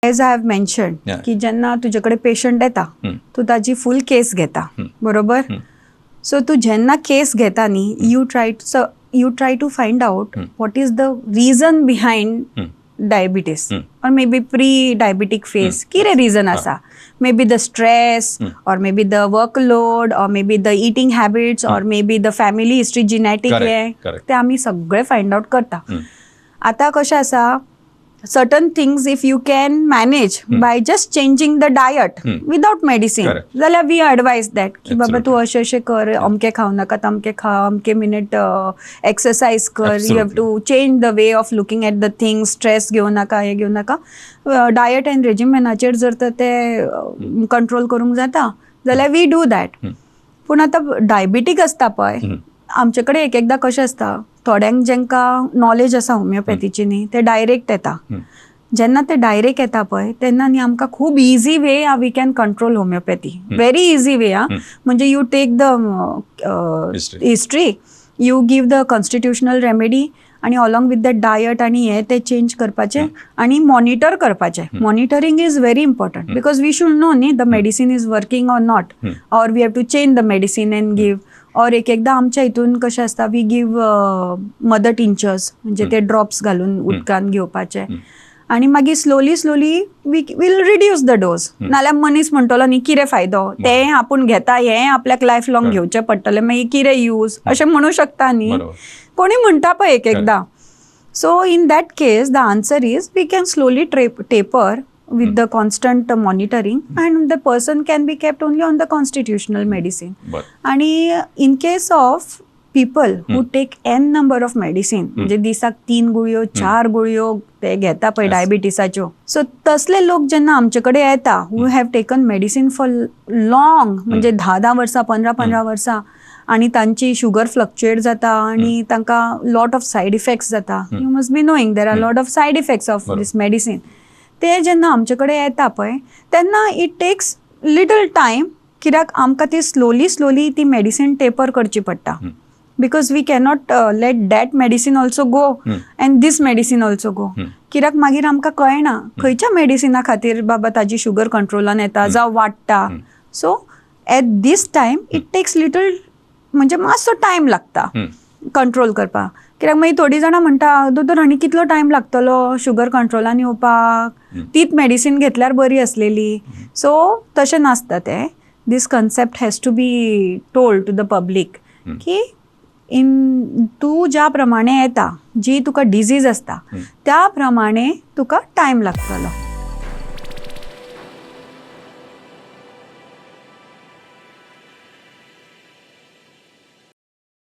Age I have mention की जेन्ना तुझ्याकडे पेशंट येता तू ताजी फुल केस घेता बरोबर. सो तू जेन्ना केस घेता न्ही you try to find out what is the reason behind diabetes or maybe pre-diabetic phase. Kire reason asa? Maybe the stress or maybe the workload or maybe the eating habits or maybe the family history genetic आहे ते आम्ही सगळे find out करता. आता कशें आसा certain things if you can manage by just changing the diet without medicine जाल्यार we advise that की बाबा तू अशें कर अमके खाऊ नाका तमके खा अमके मिनिट एक्सरसाइज कर. you have to change the way of looking at the things. stress घेऊ नाका हे घेऊ नाका. डायट एंड रेजिमेनाचेर जर तर ते कंट्रोल करूंक जाता जाल्यार वी डू दॅट. पूण आतां डायबिटीक आसता पळय आमचे कडेन एक एकदां कशें आसता थोड्यांक जेंकां नॉलेज आसा होमिओपॅथीची न्ही ते डायरेक्ट येता. जेन्ना ते डायरेक्ट येता पळय तेन्ना न्ही आमकां खूब easy way we can control homeopathy. Very easy way म्हणजे you take the history you give the constitutional remedy आणि अलॉंग विथ दॅट डायट आणि हे ते चेंज करपाचे आणि मॉनिटर करपाचे. Monitoring is very important because we should know न्ही the medicine is working or not or we have to change the medicine and give. और एक एकदा आमच्या हितून कशें आसता वी गिव मदर टिंचर्स म्हणजे ते ड्रॉप्स घालून उदकान घेवपाचे आणि मागीर slowly we will reduce the dose. नाल्यार मनीस म्हणटलो न्ही कितें फायदो ते आपूण घेता हें आपल्याक लायफ लॉंग घेवचें पडटलें मागीर कितें यूज अशें म्हणू शकता न्ही कोणी म्हणटा पळय एक एकदा. So in that case the answer is we can slowly taper with the constant monitoring and the person can be kept only on the constitutional medicine. आणि in case of people who take n number of medicine म्हणजे दिसाक 3 गुळयो 4 गुळयो ते घेता पळय डायबिटीसाच्यो. So तसले लोक जेन्ना आमचे कडेन येता who have taken medicine for long म्हणजे 10 वर्सां 15 वर्सां आणि तांची शुगर फ्लक्च्युएट जाता आणि तांकां लॉट ऑफ सायड इफेक्ट्स जाता. You must be knowing there are lot of side effects of this medicine. ते जेन्ना आमचे कडेन येता पळय तेन्ना इट टेक्स लिटल टायम कित्याक आमकां ती स्लोली ती मेडिसीन टेपर करची पडटा because we cannot let that medicine also go and this medicine also go. कित्याक मागीर आमकां कळना खंयच्या मेडिसिना खातीर बाबा ताजी शुगर कंट्रोलान येता जावं वाडटा. So at this time it takes little म्हणजे मातसो टायम लागता कंट्रोल करपाक. कित्याक मागीर थोडीं जाणां म्हणटा दोतोर आनी कितलो टायम लागतलो शुगर कंट्रोलान येवपाक तीच मेडिसीन घेतल्यार बरी आसलेली. सो तशें नासता तें. This concept has to be told to the public की तूं ज्या प्रमाणे येता जी तुका डिजीज आसता त्या प्रमाणे तुका टायम लागतलो.